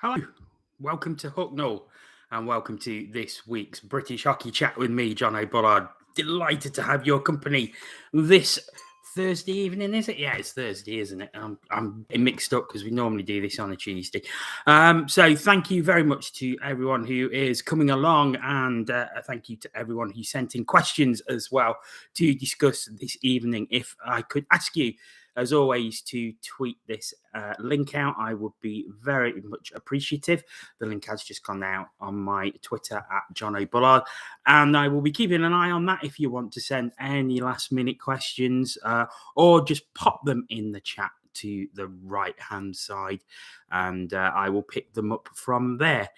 Hello, welcome to Hucknall and welcome to this week's British Hockey Chat with me, John O'Bullard. Delighted to have your company this Thursday evening, is it? Yeah, it's Thursday, isn't it? I'm mixed up because we normally do this on a Tuesday. So thank you very much to everyone who is coming along, and thank you to everyone who sent in questions as well to discuss this evening. If I could ask you, as always, to tweet this link out, I would be very much appreciative. The link has just gone out on my Twitter at John O'Bullard, and I will be keeping an eye on that if you want to send any last minute questions or just pop them in the chat to the right hand side, and I will pick them up from there.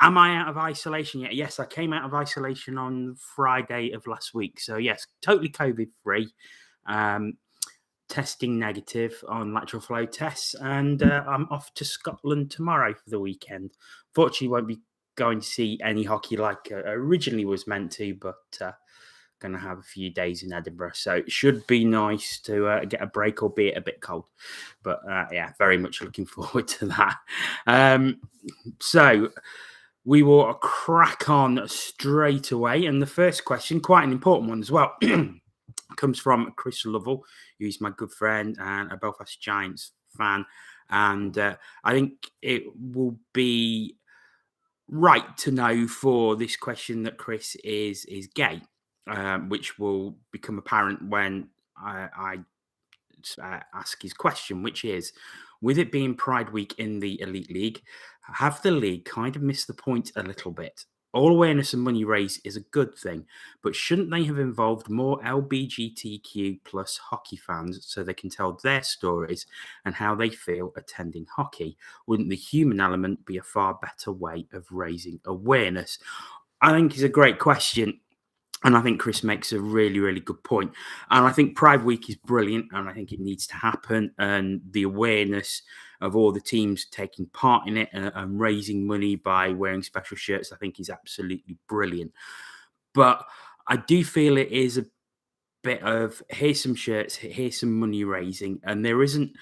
Am I out of isolation yet? Yes, I came out of isolation on Friday of last week. So, yes, totally COVID free. Testing negative on lateral flow tests, and I'm off to Scotland tomorrow for the weekend. Fortunately, won't be going to see any hockey like originally was meant to, but going to have a few days in Edinburgh, so it should be nice to get a break, albeit a bit cold. But yeah, very much looking forward to that. So we will crack on straight away, and the first question, quite an important one as well. Comes from Chris Lovell, who's my good friend and a Belfast Giants fan. And I think it will be right to know for this question that Chris is gay, which will become apparent when I ask his question, which is, with it being Pride Week in the Elite League, have the league kind of missed the point a little bit? All awareness and money raised is a good thing, but shouldn't they have involved more LGBTQ plus hockey fans so they can tell their stories and how they feel attending hockey? Wouldn't the human element be a far better way of raising awareness? I think it's a great question. And I think Chris makes a really, really good point. And I think Pride Week is brilliant, and I think it needs to happen. And the awareness of all the teams taking part in it and raising money by wearing special shirts, I think is absolutely brilliant. But I do feel it is a bit of here's some shirts, here's some money raising, and there isn't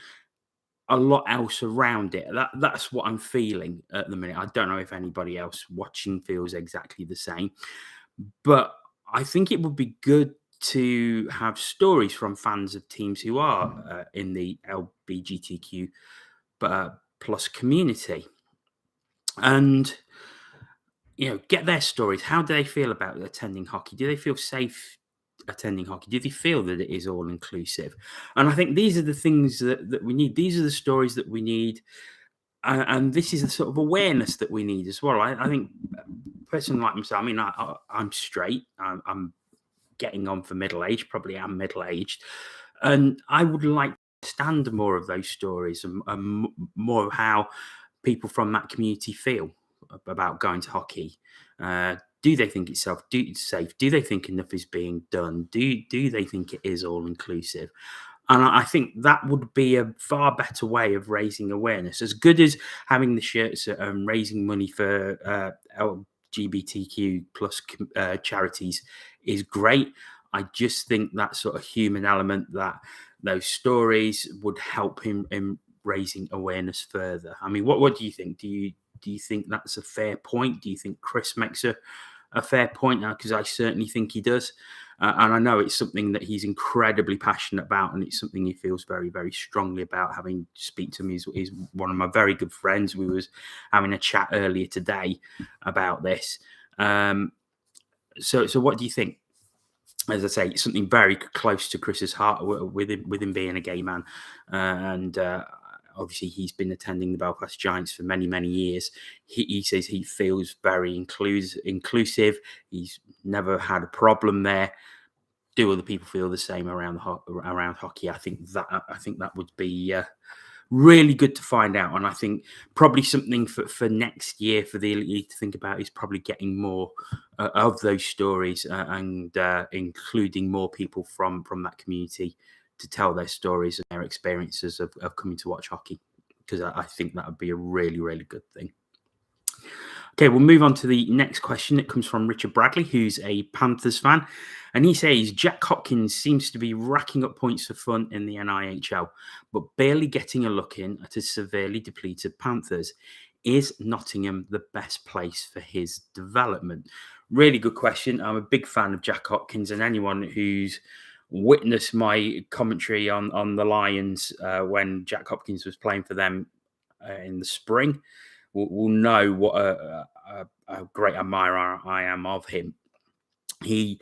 a lot else around it. That's what I'm feeling at the minute. I don't know if anybody else watching feels exactly the same, but I think it would be good to have stories from fans of teams who are in the LGBTQ plus community, and get their stories. How do they feel about attending hockey? Do they feel safe attending hockey? Do they feel that it is all inclusive? And I think these are the things that we need. These are the stories that we need. And this is the sort of awareness that we need as well. I think a person like myself, I mean, I'm straight. I'm getting on for middle age, probably am middle aged. And I would like to stand more of those stories and more of how people from that community feel about going to hockey. Do they think it's safe? Do they think enough is being done? Do they think it is all inclusive? And I think that would be a far better way of raising awareness. As good as having the shirts and raising money for LGBTQ plus charities is great. I just think that sort of human element, that those stories would help him in raising awareness further. I mean, what do you think? Do you think that's a fair point? Do you think Chris makes a fair point now? Because I certainly think he does. And I know it's something that he's incredibly passionate about, and it's something he feels very, very strongly about. Having speak to him, he's one of my very good friends. We was having a chat earlier today about this. So what do you think? As I say, it's something very close to Chris's heart with him being a gay man, and obviously he's been attending the Belfast Giants for many, many years. He says he feels very inclusive. He's never had a problem there. Do other people feel the same around hockey? I think that would be really good to find out. And I think probably something for next year for the Elite League to think about is probably getting more of those stories and including more people from that community to tell their stories and their experiences of coming to watch hockey, because I think that would be a really, really good thing. Okay, we'll move on to the next question. It comes from Richard Bradley, who's a Panthers fan. And he says, Jack Hopkins seems to be racking up points for fun in the EIHL, but barely getting a look in at a severely depleted Panthers. Is Nottingham the best place for his development? Really good question. I'm a big fan of Jack Hopkins, and anyone who's witnessed my commentary on the Lions when Jack Hopkins was playing for them in the spring will know what a great admirer I am of him. He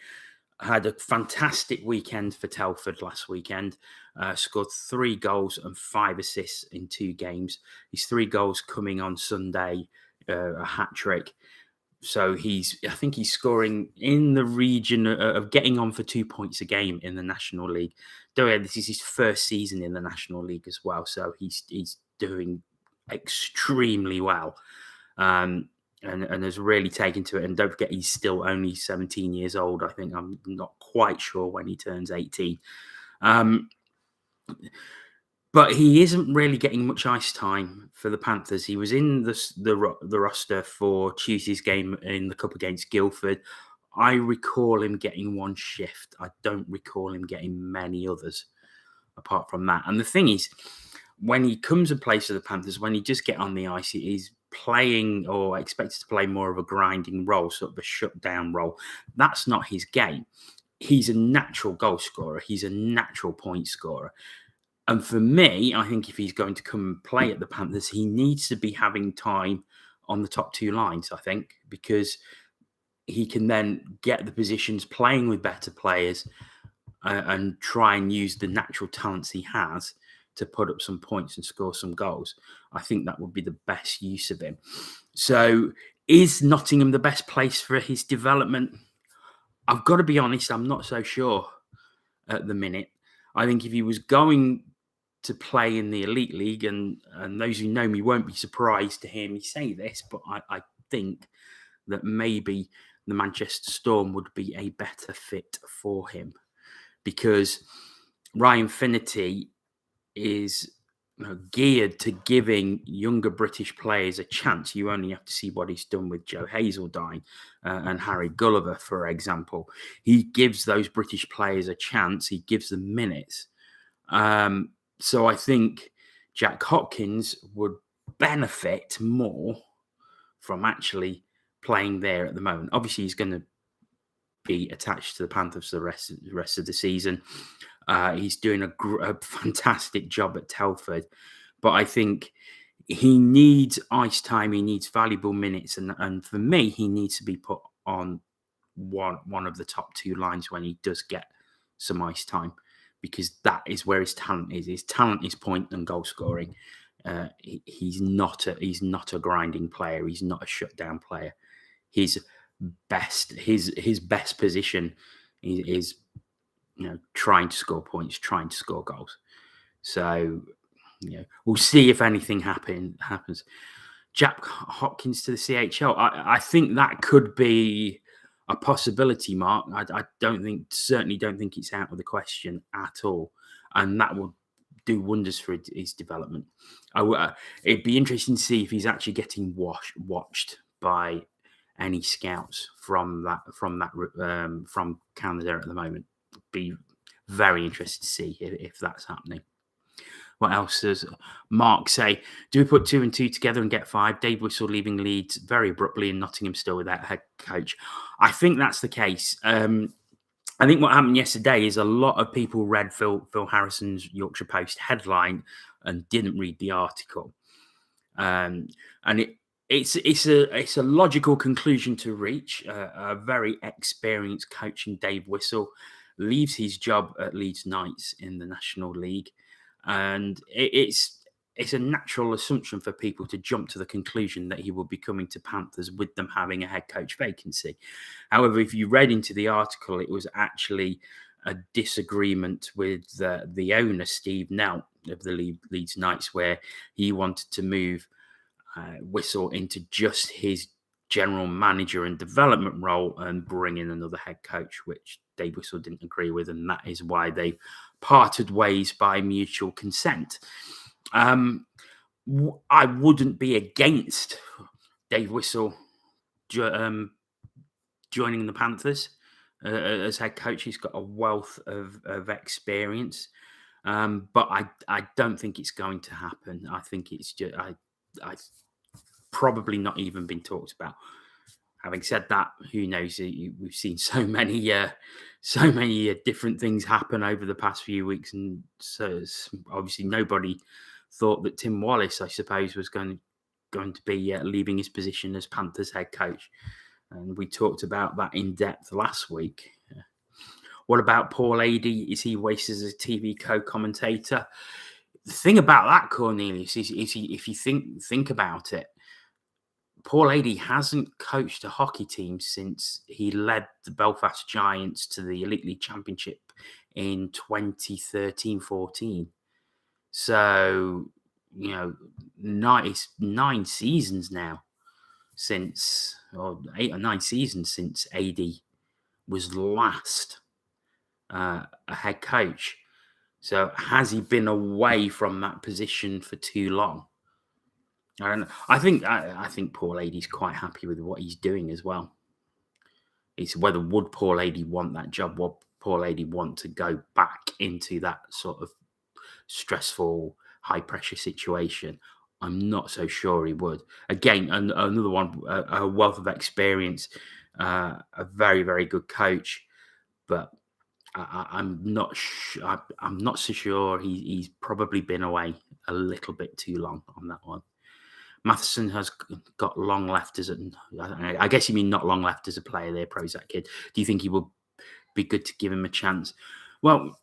had a fantastic weekend for Telford last weekend. Scored 3 goals and 5 assists in 2 games. His 3 goals coming on Sunday, a hat trick. So I think he's scoring in the region of getting on for 2 points a game in the National League. Though this is his first season in the National League as well, so he's doing extremely well. And has really taken to it. And don't forget, he's still only 17 years old. I think I'm not quite sure when he turns 18. But he isn't really getting much ice time for the Panthers. He was in the roster for Tuesday's game in the Cup against Guildford. I recall him getting 1 shift. I don't recall him getting many others apart from that. And the thing is, when he comes and plays for the Panthers, when he just get on the ice, he's playing or expected to play more of a grinding role, sort of a shutdown role. That's not his game. He's a natural goal scorer. He's a natural point scorer. And for me, I think if he's going to come and play at the Panthers, he needs to be having time on the top 2 lines, I think, because he can then get the positions playing with better players and try and use the natural talents he has to put up some points and score some goals. I think that would be the best use of him. So is Nottingham the best place for his development? I've got to be honest, I'm not so sure at the minute. I think if he was going to play in the Elite League, and those who know me won't be surprised to hear me say this, but I think that maybe the Manchester Storm would be a better fit for him, because Ryan Finnerty is geared to giving younger British players a chance. You only have to see what he's done with Joe Hazeldine and Harry Gulliver, for example. He gives those British players a chance. He gives them minutes. So I think Jack Hopkins would benefit more from actually playing there at the moment. Obviously, he's going to be attached to the Panthers for the rest of the season. He's doing a fantastic job at Telford, but I think he needs ice time. He needs valuable minutes, and for me, he needs to be put on one of the top 2 lines when he does get some ice time, because that is where his talent is. His talent is point and goal scoring. He's not a grinding player. He's not a shutdown player. His best position is trying to score points, trying to score goals. So we'll see if anything happens. Jack Hopkins to the CHL. I think that could be a possibility, Mark. I certainly don't think it's out of the question at all, and that would do wonders for his development. It'd be interesting to see if he's actually getting watched by any scouts from Canada at the moment. Be very interested to see if that's happening. What else does Mark say? Do we put 2 and 2 together and get 5? Dave Whissel leaving Leeds very abruptly, and Nottingham still without a head coach. I think that's the case. I think what happened yesterday is a lot of people read Phil Harrison's Yorkshire Post headline and didn't read the article. And it's a logical conclusion to reach. A very experienced coach in Dave Whissel leaves his job at Leeds Knights in the National League, and it's a natural assumption for people to jump to the conclusion that he will be coming to Panthers with them having a head coach vacancy. However, if you read into the article, it was actually a disagreement with the owner, Steve Knell, of the Leeds Knights, where he wanted to move Whissel into just his general manager and development role and bring in another head coach, which Dave Whissel didn't agree with, and that is why they parted ways by mutual consent. I wouldn't be against Dave Whissel joining the Panthers as head coach. He's got a wealth of experience, but I don't think it's going to happen. I think it's just probably not even been talked about. Having said that, who knows? We've seen so many different things happen over the past few weeks, and so obviously nobody thought that Tim Wallace, I suppose, was going to be leaving his position as Panthers head coach, and we talked about that in depth last week. What about Paul Adey? Is he wasted as a TV co-commentator? The thing about that, Cornelius, is if you think about it, Paul Adey hasn't coached a hockey team since he led the Belfast Giants to the Elite League Championship in 2013-14. So, it's 9 seasons now since, or 8 or 9 seasons since Adey was last a head coach. So has he been away from that position for too long? I don't know. I think Paul Adey's quite happy with what he's doing as well. It's whether would Paul Adey want that job? Would Paul Adey want to go back into that sort of stressful, high pressure situation? I'm not so sure he would. Again, another one, a wealth of experience, a very, very good coach, but I'm not so sure. He's probably been away a little bit too long on that one. Matheson has got long left I guess you mean not long left as a player there, Prozac kid. Do you think he will be good to give him a chance? Well,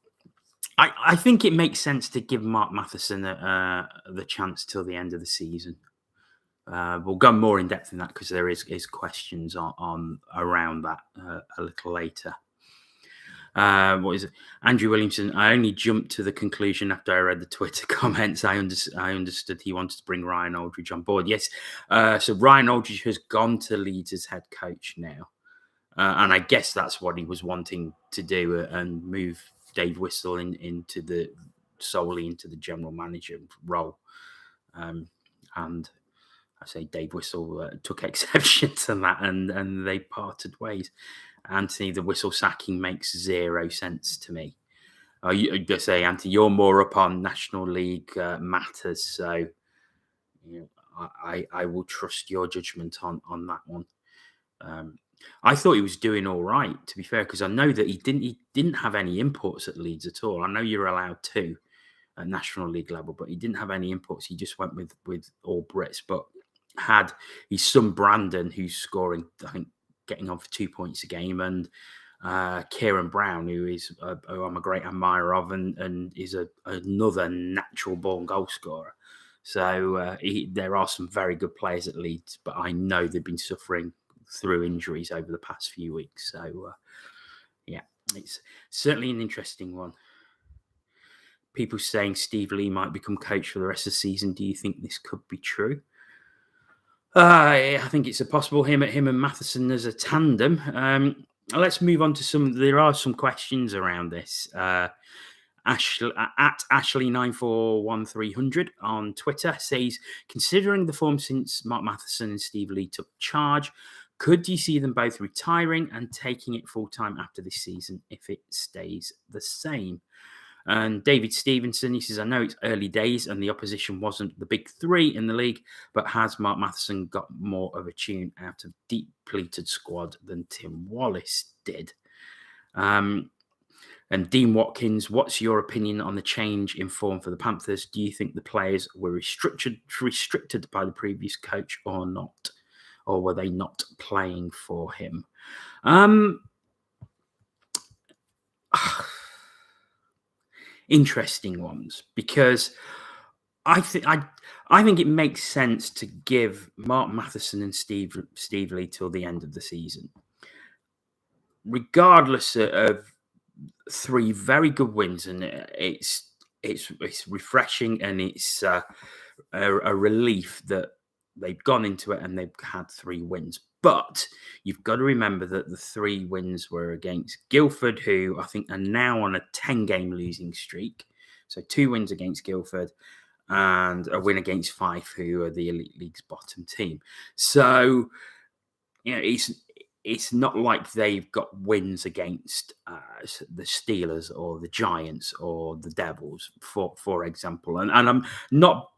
I think it makes sense to give Mark Matheson the chance till the end of the season. We'll go more in depth in that because there is questions on around that a little later. What is it? Andrew Williamson. I only jumped to the conclusion after I read the Twitter comments. I understood he wanted to bring Ryan Aldridge on board. Yes. So Ryan Aldridge has gone to Leeds as head coach now. And I guess that's what he was wanting to do and move Dave Whissel solely into the general manager role. And I say Dave Whissel took exception to that and they parted ways. Anthony, the Whissel sacking makes 0 sense to me. You just say, Anthony, you're more up on National League matters, so I will trust your judgment on that one. I thought he was doing all right, to be fair, because I know that he didn't have any inputs at Leeds at all. I know you're allowed to at National League level, but he didn't have any inputs. He just went with all Brits, but had his son Brandon, who's scoring, I think, getting on for 2 points a game, and Kieran Brown, who I'm a great admirer of, and is another natural born goal scorer. So there are some very good players at Leeds, but I know they've been suffering through injuries over the past few weeks. So it's certainly an interesting one. People saying Steve Lee might become coach for the rest of the season. Do you think this could be true? I think it's possible him and Matheson as a tandem. Let's move on to there are some questions around this. Ashley at Ashley941300 on Twitter says, considering the form since Mark Matheson and Steve Lee took charge, could you see them both retiring and taking it full time after this season if it stays the same? And David Stevenson, he says, I know it's early days and the opposition wasn't the big 3 in the league, but has Mark Matheson got more of a tune out of depleted squad than Tim Wallace did? And Dean Watkins, what's your opinion on the change in form for the Panthers? Do you think the players were restricted by the previous coach or not? Or were they not playing for him? Interesting ones, because I think it makes sense to give Mark Matheson and Steve Lee till the end of the season, regardless of 3 very good wins, and it's refreshing and it's a relief that they've gone into it and they've had 3 wins. But you've got to remember that the 3 wins were against Guildford, who I think are now on a 10-game losing streak. So 2 wins against Guildford and a win against Fife, who are the Elite League's bottom team. So, it's not like they've got wins against the Steelers or the Giants or the Devils, for example. And I'm not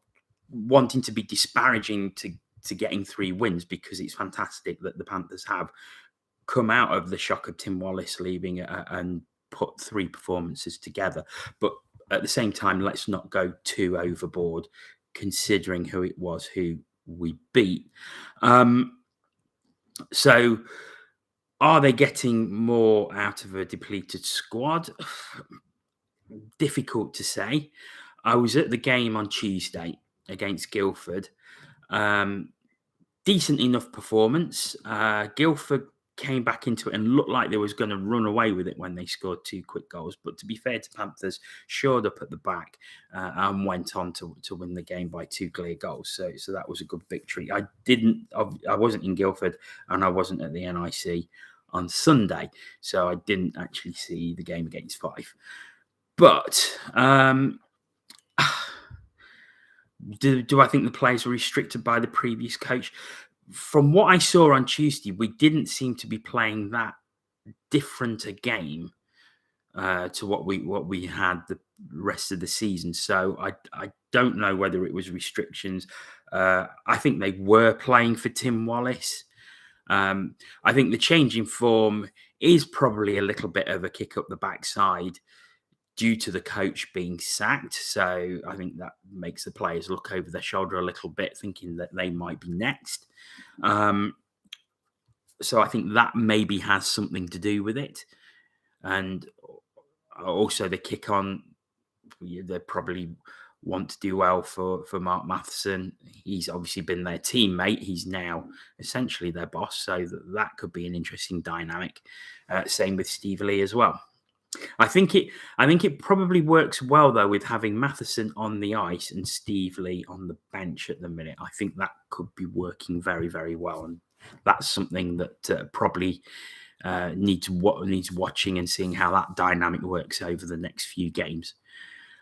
wanting to be disparaging to to getting 3 wins, because it's fantastic that the Panthers have come out of the shock of Tim Wallace leaving and put 3 performances together. But at the same time, let's not go too overboard, considering who it was who we beat. So are they getting more out of a depleted squad? Difficult to say. I was at the game on Tuesday against Guildford. Decent enough performance. Guildford came back into it and looked like they was going to run away with it when they scored 2 quick goals. But to be fair to Panthers, shored up at the back and went on to win the game by 2 clear goals. So that was a good victory. I wasn't in Guildford and I wasn't at the NIC on Sunday, so I didn't actually see the game against Fife. But do I think the players were restricted by the previous coach? From what I saw on Tuesday, we didn't seem to be playing that different a game to what we had the rest of the season. So I don't know whether it was restrictions. I think they were playing for Tim Wallace. I think the change in form is probably a little bit of a kick up the backside due to the coach being sacked. So I think that makes the players look over their shoulder a little bit, thinking that they might be next. So I think that maybe has something to do with it. And also the kick on, they probably want to do well for Mark Matheson. He's obviously been their teammate. He's now essentially their boss. So that could be an interesting dynamic. Same with Steve Lee as well. I think it probably works well, though, with having Matheson on the ice and Steve Lee on the bench at the minute. I think that could be working very, very well. And that's something that probably needs watching and seeing how that dynamic works over the next few games.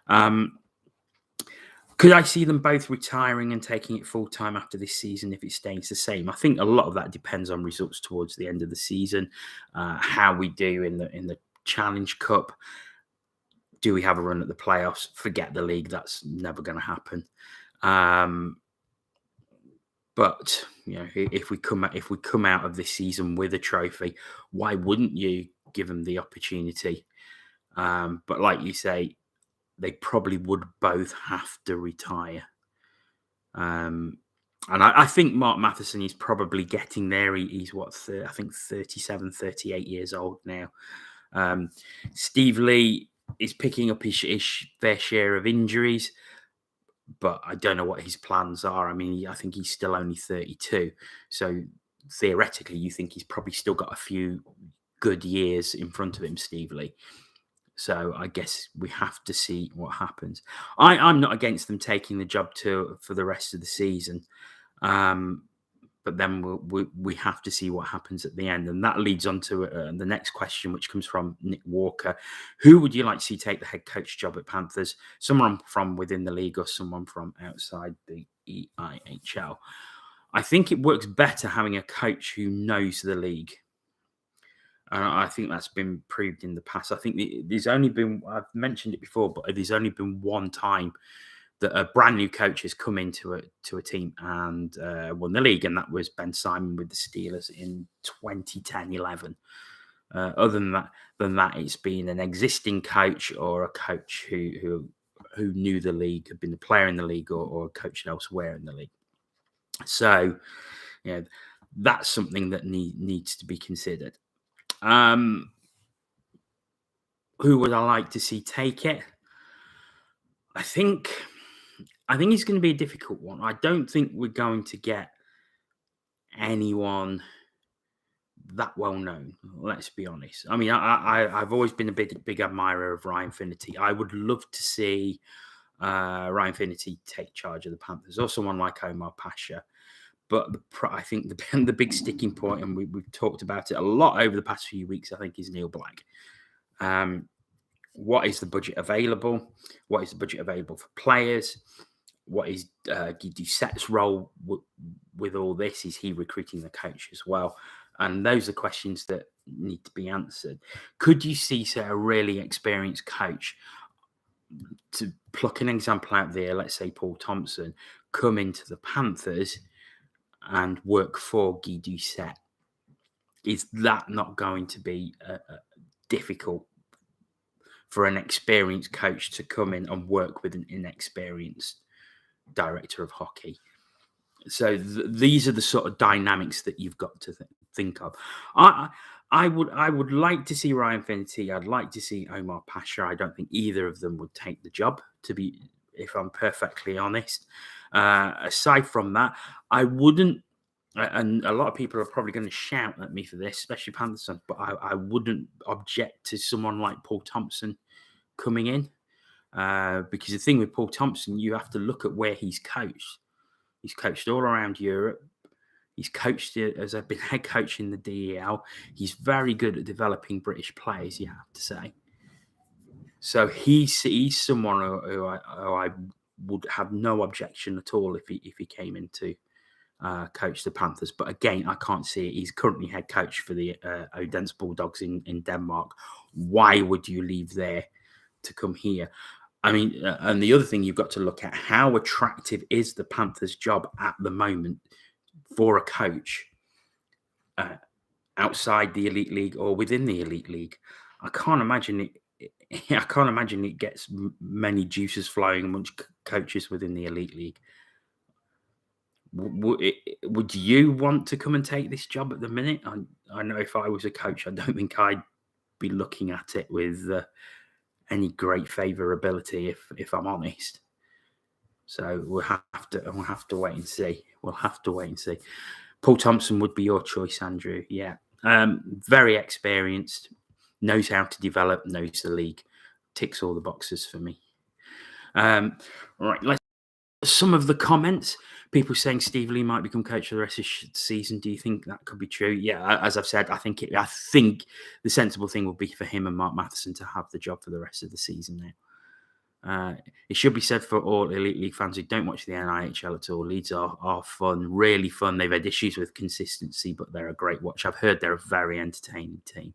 Could I see them both retiring and taking it full time after this season if it stays the same? I think a lot of that depends on results towards the end of the season, how we do in the Challenge Cup. Do we have a run at the playoffs? Forget the league; that's never going to happen. But if we come out of this season with a trophy, why wouldn't you give them the opportunity? But like you say, they probably would both have to retire. And I think Mark Matheson is probably getting there. He's 37, 38 years old now. Steve Lee is picking up his fair share of injuries, but I don't know what his plans are. I mean, I think he's still only 32. So theoretically, you think he's probably still got a few good years in front of him, Steve Lee. So I guess we have to see what happens. I'm not against them taking the job for the rest of the season. But then we have to see what happens at the end. And that leads on to the next question, which comes from Nick Walker. Who would you like to see take the head coach job at Panthers? Someone from within the league or someone from outside the EIHL? I think it works better having a coach who knows the league. And I think that's been proved in the past. I think there's only been, I've mentioned it before, but there's only been one time that a brand new coach has come into a team and won the league, and that was Ben Simon with the Steelers in 2010-11. Other than that, it's been an existing coach or a coach who knew the league, had been a player in the league, or coached elsewhere in the league. So, that's something that needs to be considered. Who would I like to see take it? I think it's going to be a difficult one. I don't think we're going to get anyone that well known. Let's be honest. I mean, I've always been a big admirer of Ryan Finnerty. I would love to see Ryan Finnerty take charge of the Panthers, or someone like Omar Pasha. But I think the big sticking point, and we've talked about it a lot over the past few weeks, I think, is Neil Black. What is the budget available? What is the budget available for players? What is Doucette's role with all this? Is he recruiting the coach as well? And those are questions that need to be answered. Could you see, say, a really experienced coach, to pluck an example out there, let's say Paul Thompson, come into the Panthers and work for Guy Doucet. Is that not going to be difficult for an experienced coach to come in and work with an inexperienced director of hockey? So these are the sort of dynamics that you've got to think of. I would like to see Ryan Finnerty. I'd like to see Omar Pasha. I don't think either of them would take the job, if I'm perfectly honest. Aside from that, I wouldn't. And a lot of people are probably going to shout at me for this, especially Panthers fans, but I wouldn't object to someone like Paul Thompson coming in. Because the thing with Paul Thompson, you have to look at where he's coached. He's coached all around Europe. He's coached as I've been head coach in the DEL. He's very good at developing British players, you have to say. So he's someone who I would have no objection at all if he came in to coach the Panthers. But again, I can't see it. He's currently head coach for the Odense Bulldogs in Denmark. Why would you leave there to come here? I mean, and the other thing you've got to look at, how attractive is the Panthers' job at the moment for a coach outside the Elite League or within the Elite League? I can't imagine it gets many juices flowing amongst coaches within the Elite League. Would you want to come and take this job at the minute? I know if I was a coach, I don't think I'd be looking at it with any great favourability, if I'm honest. So we'll have to wait and see. We'll have to wait and see. Paul Thompson would be your choice, Andrew. Yeah, very experienced, knows how to develop, knows the league, ticks all the boxes for me. Right, let's some of the comments. People saying Steve Lee might become coach for the rest of the season. Do you think that could be true? Yeah, as I've said, I think the sensible thing would be for him and Mark Matheson to have the job for the rest of the season now. It should be said for all Elite League fans who don't watch the EIHL at all. Leeds are fun, really fun. They've had issues with consistency, but they're a great watch. I've heard they're a very entertaining team.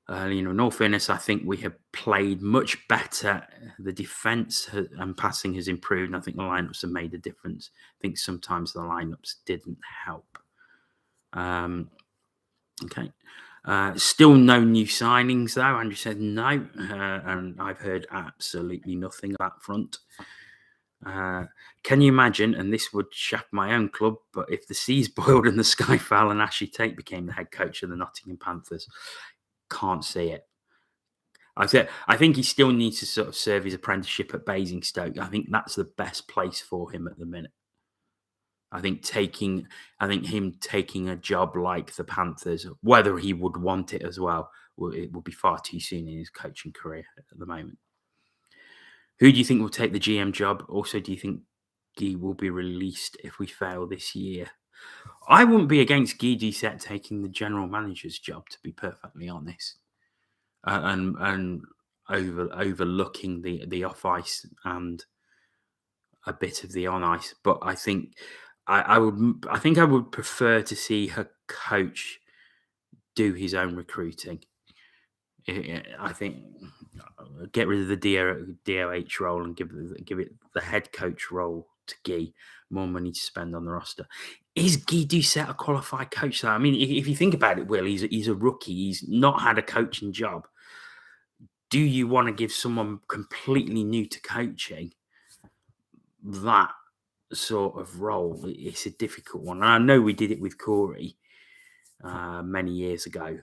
In all fairness, I think we have played much better. The defence and passing has improved, and I think the lineups have made a difference. I think sometimes the lineups didn't help. Okay. Still no new signings, though. Andrew said no, and I've heard absolutely nothing on that front. Can you imagine, and this would shaft my own club, but if the seas boiled and the sky fell and Ashley Tate became the head coach of the Nottingham Panthers? Can't see it. I think he still needs to sort of serve his apprenticeship at Basingstoke. I think that's the best place for him at the minute. I think him taking a job like the Panthers, whether he would want it as well, it would be far too soon in his coaching career at the moment. Who do you think will take the GM job? Also, do you think Guy will be released if we fail this year? I wouldn't be against Guy Doucet taking the general manager's job, to be perfectly honest, and overlooking the off ice and a bit of the on ice. But I think I would prefer to see her coach do his own recruiting. I think get rid of the DOH role and give it the head coach role to Guy. More money to spend on the roster. Is Guy Doucet a qualified coach, though? I mean, if you think about it, Will, he's a rookie. He's not had a coaching job. Do you want to give someone completely new to coaching that sort of role? It's a difficult one. And I know we did it with Corey many years ago.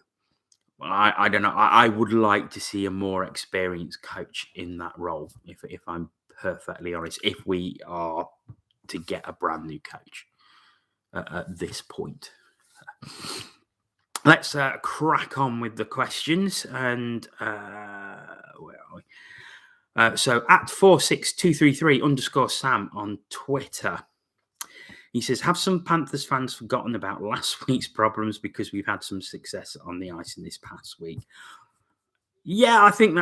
I don't know. I would like to see a more experienced coach in that role, if I'm perfectly honest, if we are to get a brand new coach at this point. Let's crack on with the questions. And where are we? So at 46233_Sam on Twitter. He says, have some Panthers fans forgotten about last week's problems because we've had some success on the ice in this past week? Yeah, I think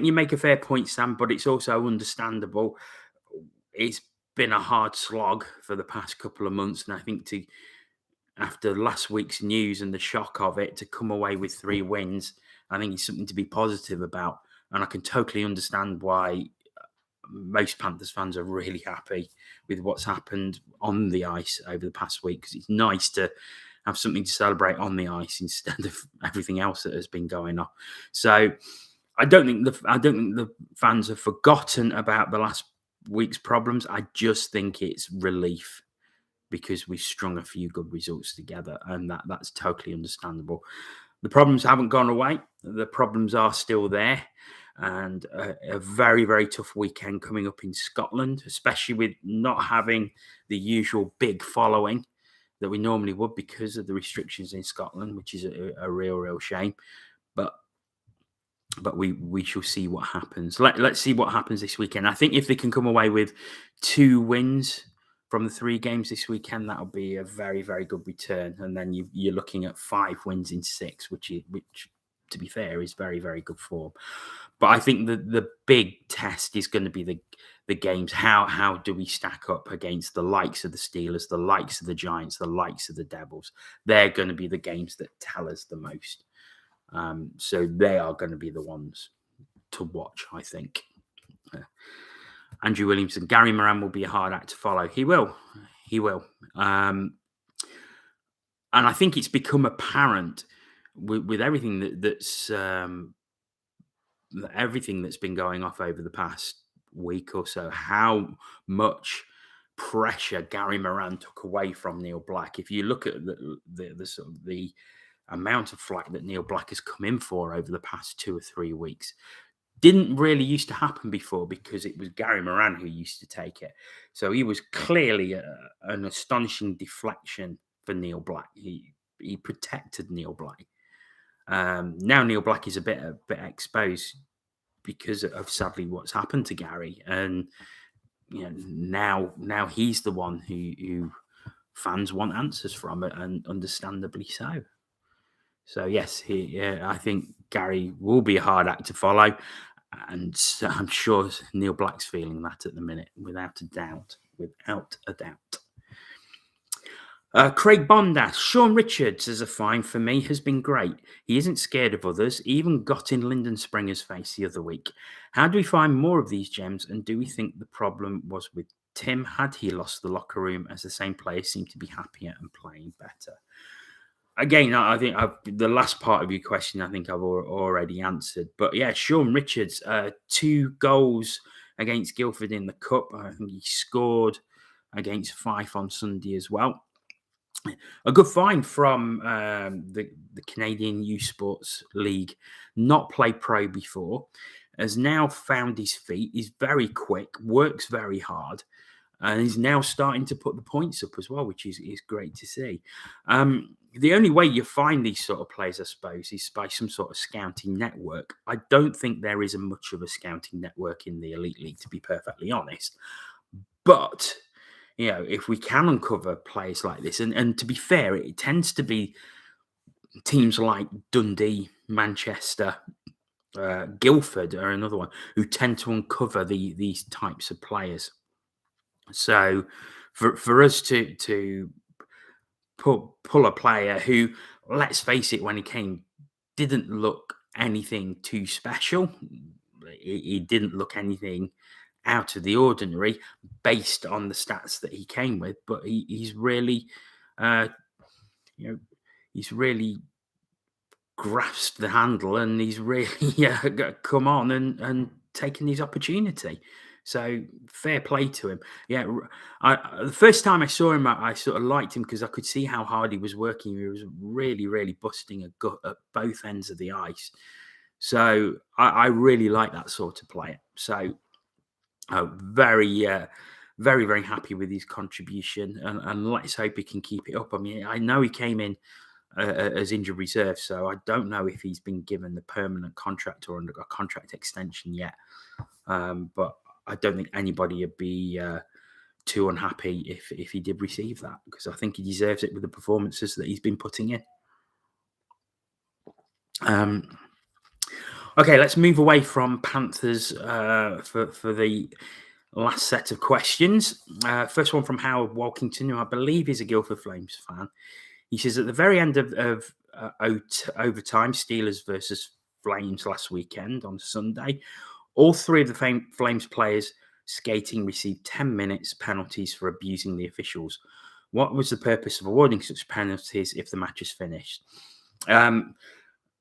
you make a fair point, Sam, but it's also understandable. It's been a hard slog for the past couple of months, and I think after last week's news and the shock of it, to come away with 3 wins, I think it's something to be positive about. And I can totally understand why most Panthers fans are really happy with what's happened on the ice over the past week, because it's nice to have something to celebrate on the ice instead of everything else that has been going on. So I don't think the fans have forgotten about the last week's problems. I just think it's relief because we've strung a few good results together, and that's totally understandable. The problems haven't gone away. The problems are still there. And a very, very tough weekend coming up in Scotland, especially with not having the usual big following that we normally would because of the restrictions in Scotland, which is a real shame. But we shall see what happens. Let's see what happens this weekend. I think if they can come away with 2 wins from the 3 games this weekend, that'll be a very, very good return. And then you're looking at 5 wins in 6, which, to be fair, is very, very good form. But I think the big test is going to be the games. How do we stack up against the likes of the Steelers, the likes of the Giants, the likes of the Devils? They're going to be the games that tell us the most. So they are going to be the ones to watch, I think. Andrew Williamson, Gary Moran will be a hard act to follow. He will. And I think it's become apparent with everything that's everything that's been going off over the past week or so, how much pressure Gary Moran took away from Neil Black. If you look at the sort of the amount of flack that Neil Black has come in for over the past 2 or 3 weeks, didn't really used to happen before, because it was Gary Moran who used to take it. So he was clearly an astonishing deflection for Neil Black. He protected Neil Black. Now Neil Black is a bit exposed because of, sadly, what's happened to Gary, and now he's the one who fans want answers from, and understandably so. So yes, I think Gary will be a hard act to follow, and I'm sure Neil Black's feeling that at the minute, without a doubt. Craig Bondas, Sean Richards as a find for me has been great. He isn't scared of others, even got in Lyndon Springer's face the other week. How do we find more of these gems, and do we think the problem was with Tim? Had he lost the locker room, as the same players seem to be happier and playing better? Again, I think the last part of your question, I think I've already answered. But yeah, Sean Richards, 2 goals against Guildford in the Cup. I think he scored against Fife on Sunday as well. A good find from the Canadian Youth Sports League. Not played pro before, has now found his feet. He's very quick, works very hard, and he's now starting to put the points up as well, which is great to see. The only way you find these sort of players, I suppose, is by some sort of scouting network. I don't think there is much of a scouting network in the Elite League, to be perfectly honest. But if we can uncover players like this, and to be fair, it tends to be teams like Dundee, Manchester, Guildford are another one, who tend to uncover these types of players. So for us to pull a player who, let's face it, when he came, didn't look anything too special. He didn't look anything out of the ordinary based on the stats that he came with, but he's really, he's really grasped the handle, and he's really come on and taken his opportunity. So fair play to him. Yeah, the first time I saw him, I sort of liked him because I could see how hard he was working. He was really, really busting a gut at both ends of the ice. So I really like that sort of player. So very, very happy with his contribution, and let's hope he can keep it up. I mean, I know he came in as injured reserve, so I don't know if he's been given the permanent contract or under a contract extension yet. But I don't think anybody would be too unhappy if he did receive that, because I think he deserves it with the performances that he's been putting in. Okay, let's move away from Panthers for the last set of questions. First one from Howard Walkington, who I believe is a Guildford Flames fan. He says, at the very end of overtime, Steelers versus Flames last weekend on Sunday, all 3 of the Flames players skating received 10 minutes penalties for abusing the officials. What was the purpose of awarding such penalties if the match is finished?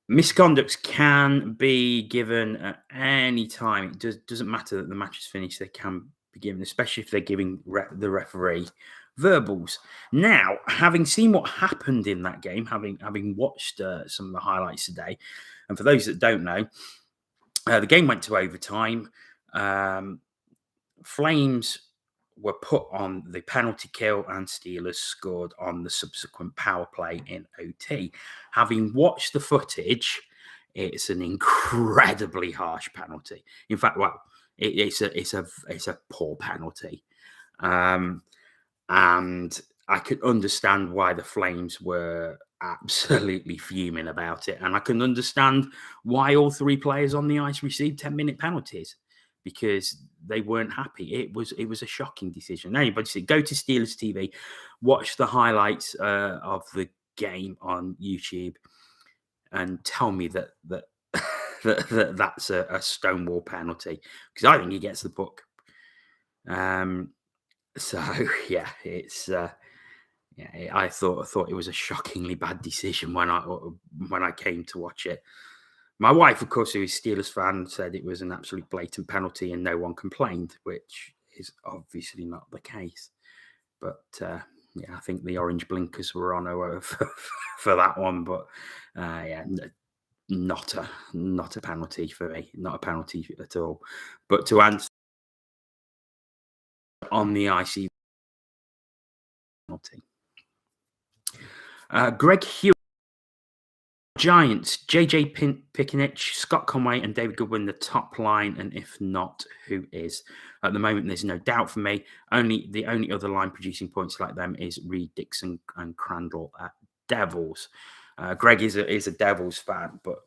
Misconducts can be given at any time. It doesn't matter that the match is finished. They can be given, especially if they're giving the referee verbals. Now, having seen what happened in that game, having watched some of the highlights today, and for those that don't know, the game went to overtime. Flames were put on the penalty kill and Steelers scored on the subsequent power play in OT. Having watched the footage, it's an incredibly harsh penalty. In fact, well, it's a poor penalty, and I could understand why the Flames were absolutely fuming about it, and I can understand why all three players on the ice received 10-minute penalties, because they weren't happy. It was a shocking decision. Anybody see, go to Steelers TV, watch the highlights of the game on YouTube, and tell me that that's a stonewall penalty, because I think he gets the book. So yeah, it's I thought it was a shockingly bad decision when I came to watch it. My wife, of course, who is a Steelers fan, said it was an absolute blatant penalty and no one complained, which is obviously not the case. But yeah, I think the orange blinkers were on for that one. But yeah, not a penalty for me, not a penalty at all. But to answer on the IC penalty, Greg Hewitt. Giants, JJ Piccinich, Scott Conway, and David Goodwin, the top line, and if not, who is? At the moment, there's no doubt for me. The only other line producing points like them is Reed, Dixon, and Crandall at Devils. Greg is a Devils fan, but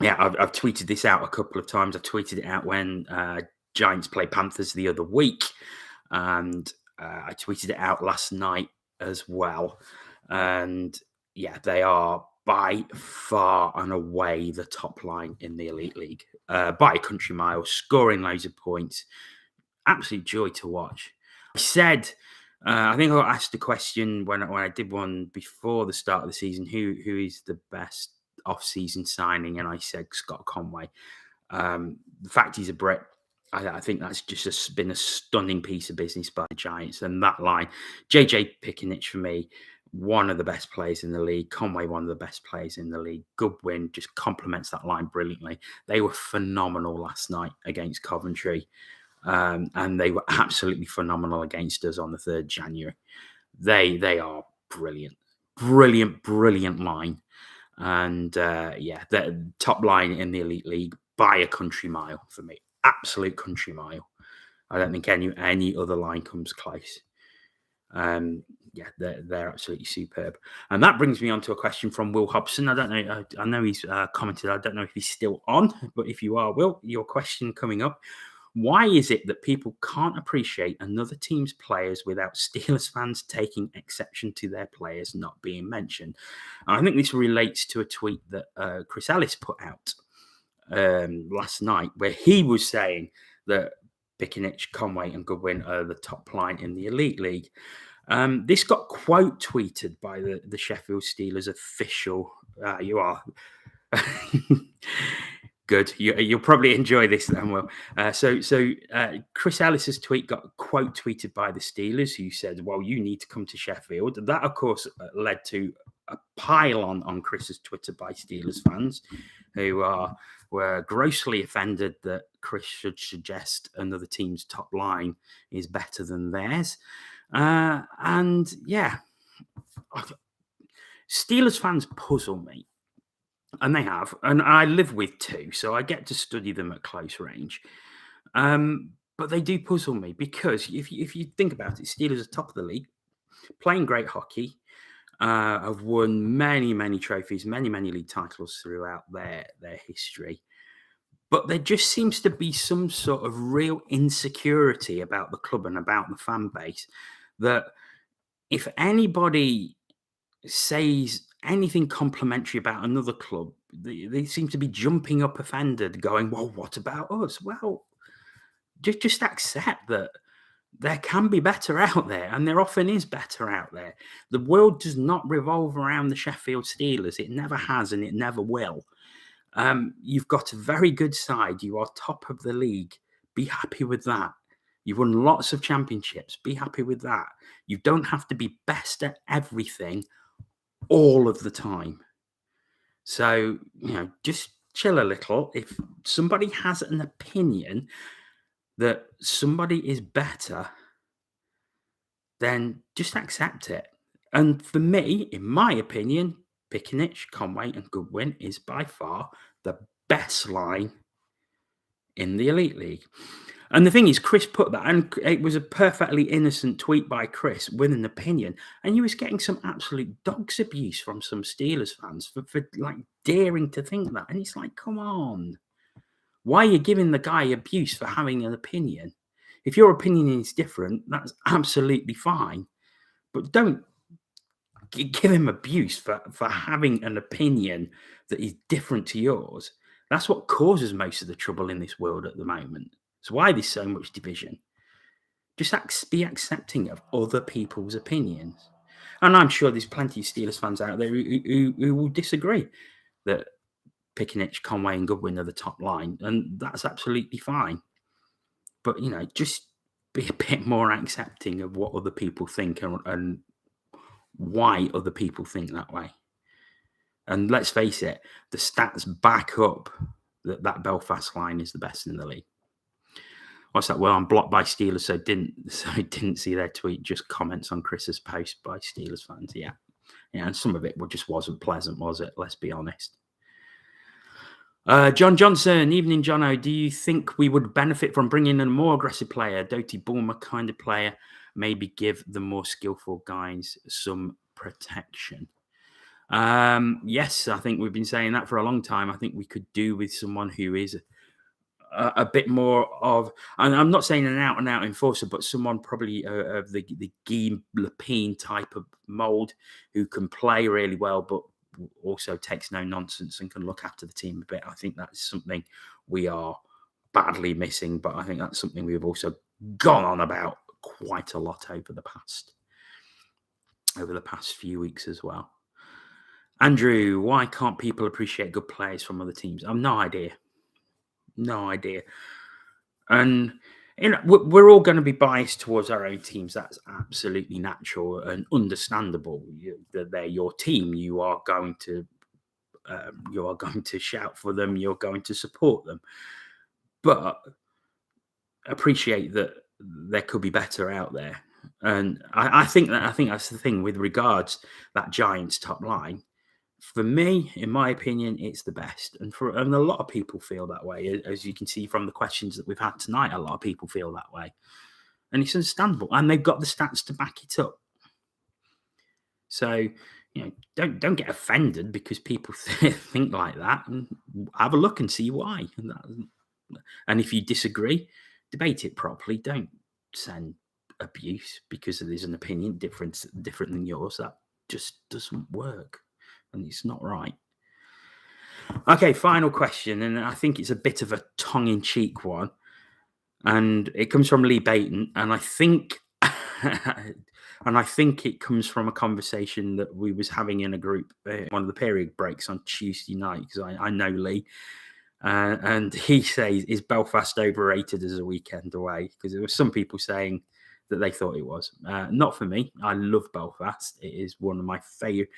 yeah, I've tweeted this out a couple of times. I tweeted it out when Giants play Panthers the other week, and I tweeted it out last night as well. And yeah, they are by far and away the top line in the Elite League, by a country mile, scoring loads of points. Absolute joy to watch. I said, I think I asked a question when I did one before the start of the season, who is the best off-season signing, and I said Scott Conway. The fact he's a Brit, I think that's just been a stunning piece of business by the Giants. And that line, JJ Piccinich for me, one of the best players in the league. Conway, one of the best players in the league. Goodwin just complements that line brilliantly. They were phenomenal last night against Coventry. And they were absolutely phenomenal against us on the 3rd January. They are brilliant. Brilliant line. And yeah, the top line in the Elite League by a country mile for me. Absolute country mile. I don't think any other line comes close. Yeah, they're absolutely superb. And that brings me on to a question from Will Hobson. I don't know. I know he's commented. I don't know if he's still on, but if you are, Will, your question coming up. Why is it that people can't appreciate another team's players without Steelers fans taking exception to their players not being mentioned? And I think this relates to a tweet that Chris Ellis put out last night, where he was saying that Piccinich, Conway, and Goodwin are the top line in the Elite League. This got quote tweeted by the Sheffield Steelers official. You are. Good. You'll probably enjoy this then, Will. So Chris Ellis's tweet got quote tweeted by the Steelers, who said, well, you need to come to Sheffield. That, of course, led to a pile on Chris's Twitter by Steelers fans who were grossly offended that Chris should suggest another team's top line is better than theirs. And yeah, Steelers fans puzzle me. And they have. And I live with two, so I get to study them at close range. But they do puzzle me because if you think about it, Steelers are top of the league, playing great hockey, have won many trophies, many league titles throughout their history. But there just seems to be some sort of real insecurity about the club and about the fan base that if anybody says anything complimentary about another club, they seem to be jumping up offended, going, well, what about us? Well, just accept that there can be better out there, and there often is better out there. The world does not revolve around the Sheffield Steelers. It never has, and it never will. You've got a very good side. You are top of the league. Be happy with that. You've won lots of championships. Be happy with that. You don't have to be best at everything all of the time. So, just chill a little. If somebody has an opinion that somebody is better, then just accept it. And for me, in my opinion, Piccinich, Conway, and Goodwin is by far the best line in the Elite League. And the thing is, Chris put that, and it was a perfectly innocent tweet by Chris with an opinion, and he was getting some absolute dog's abuse from some Steelers fans for like daring to think that. And it's like, come on, why are you giving the guy abuse for having an opinion? If your opinion is different, that's absolutely fine, but don't give him abuse for having an opinion that is different to yours. That's what causes most of the trouble in this world at the moment. It's why there's so much division. Just be accepting of other people's opinions. And I'm sure there's plenty of Steelers fans out there who will disagree that Piccinich, Conway, and Goodwin are the top line, and that's absolutely fine. But, just be a bit more accepting of what other people think and why other people think that way. And let's face it, the stats back up that Belfast line is the best in the league. What's that? Well, I'm blocked by Steelers, so I didn't see their tweet. Just comments on Chris's post by Steelers fans. Yeah, and some of it just wasn't pleasant, was it? Let's be honest. John Johnson, evening, Jono. Do you think we would benefit from bringing in a more aggressive player, Doty Bulmer kind of player? Maybe give the more skillful guys some protection. Yes, I think we've been saying that for a long time. I think we could do with someone who is a bit more of, and I'm not saying an out-and-out enforcer, but someone probably of the Guy Lepine type of mould who can play really well, but also takes no nonsense and can look after the team a bit. I think that's something we are badly missing, but I think that's something we've also gone on about quite a lot over the past few weeks as well. Andrew, why can't people appreciate good players from other teams? I've no idea. And we're all going to be biased towards our own teams. That's absolutely natural and understandable. They're your team. You are going to shout for them. You're going to support them. But appreciate that there could be better out there. And I think that's the thing with regards that Giants top line. For me, in my opinion, it's the best. And a lot of people feel that way. As you can see from the questions that we've had tonight, a lot of people feel that way. And it's understandable. And they've got the stats to back it up. So, don't get offended because people think like that, and have a look and see why. And if you disagree, debate it properly. Don't send abuse because there's an opinion different than yours. That just doesn't work. And it's not right. Okay, final question, and I think it's a bit of a tongue-in-cheek one, and it comes from Lee Baton, and I think it comes from a conversation that we was having in a group, one of the period breaks on Tuesday night, because I know Lee, and he says, "Is Belfast overrated as a weekend away?" Because there were some people saying that they thought it was. Not for me. I love Belfast. It is one of my favorite,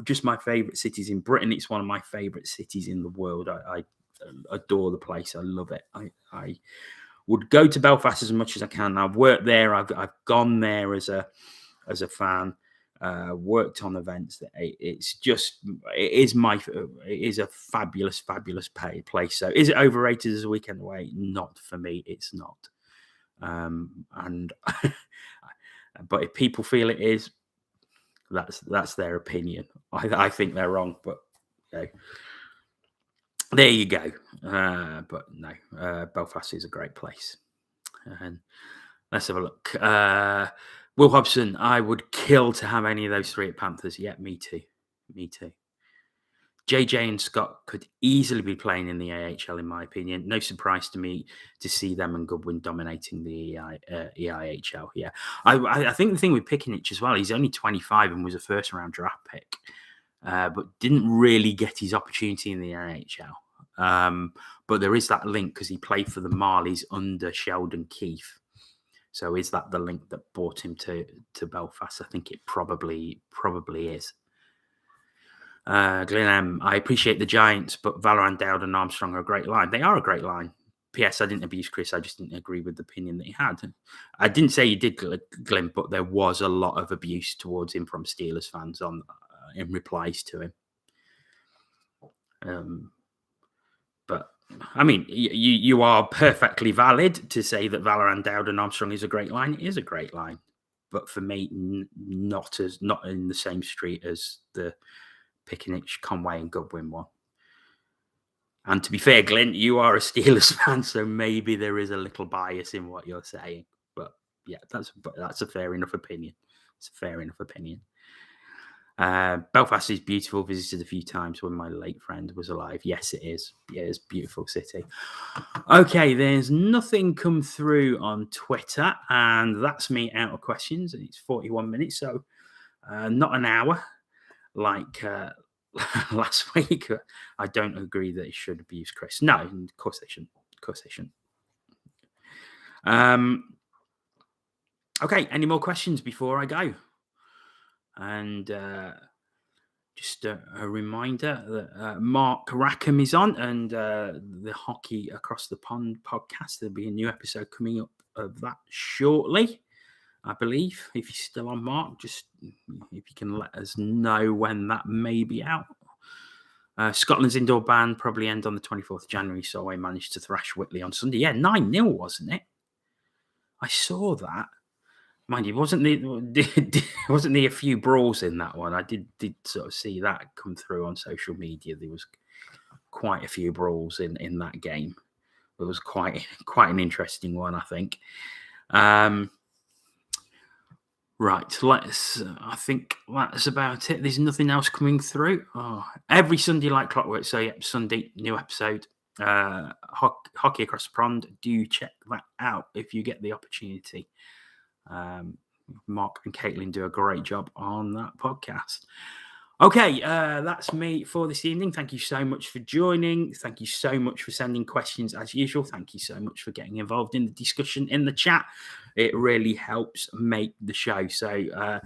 just my favorite cities in Britain. It's one of my favorite cities in the world. I adore the place. I love it. I would go to Belfast as much as I can. I've worked there. I've gone there as a fan. Worked on events. It is a fabulous place. So is it overrated as a weekend away? Not for me. It's not. But if people feel it is, that's their opinion. I think they're wrong, but there you go. But no, Belfast is a great place. And let's have a look. Will Hobson, I would kill to have any of those three at Panthers. Yeah, me too. JJ and Scott could easily be playing in the AHL, in my opinion. No surprise to me to see them and Goodwin dominating the EIHL. Yeah, I think the thing with Piccinich as well, he's only 25 and was a first-round draft pick, but didn't really get his opportunity in the AHL. But there is that link because he played for the Marlies under Sheldon Keefe. So is that the link that brought him to Belfast? I think it probably is. Glenn M, I appreciate the Giants, but Valorant, Dowd and Armstrong are a great line. They are a great line. P.S. I didn't abuse Chris. I just didn't agree with the opinion that he had. I didn't say you did, Glenn, but there was a lot of abuse towards him from Steelers fans in replies to him. But I mean, you are perfectly valid to say that Valorant, Dowd and Armstrong is a great line. It is a great line, but for me, not in the same street as the Piccinich, Conway and Goodwin one. And to be fair, Glenn, you are a Steelers fan, so maybe there is a little bias in what you're saying. But yeah, that's a fair enough opinion. It's a fair enough opinion. Belfast is beautiful. Visited a few times when my late friend was alive. Yes, it is. Yeah, it's a beautiful city. Okay, there's nothing come through on Twitter, and that's me out of questions. It's 41 minutes, so not an hour like last week. I don't agree that it should abuse Chris. No, of course they shouldn't. Of course they shouldn't. Okay, any more questions before I go? And just a reminder that Mark Rackham is on, and the Hockey Across the Pond podcast. There'll be a new episode coming up of that shortly, I believe. If you're still on, Mark, just if you can let us know when that may be out. Scotland's indoor ban probably end on the 24th of January, so I managed to thrash Whitley on Sunday. Yeah, 9-0, wasn't it? I saw that. Mind you, wasn't there a few brawls in that one? I did sort of see that come through on social media. There was quite a few brawls in that game. It was quite an interesting one, I think. Right, I think that's about it. There's nothing else coming through. Every Sunday like clockwork. So yeah, Sunday, new episode. Hockey Across the Pond. Do check that out if you get the opportunity. Mark and Caitlin do a great job on that podcast. Okay, that's me for this evening. Thank you so much for joining. Thank you so much for sending questions as usual. Thank you so much for getting involved in the discussion in the chat. It really helps make the show. So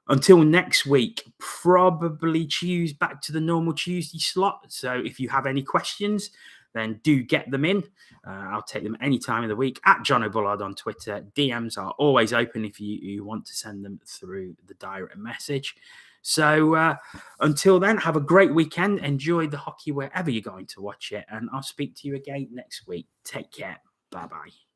until next week, probably choose back to the normal Tuesday slot. So if you have any questions, then do get them in. I'll take them any time of the week at John O'Bullard on Twitter. DMs are always open if you want to send them through the direct message. So until then, have a great weekend. Enjoy the hockey wherever you're going to watch it. And I'll speak to you again next week. Take care. Bye-bye.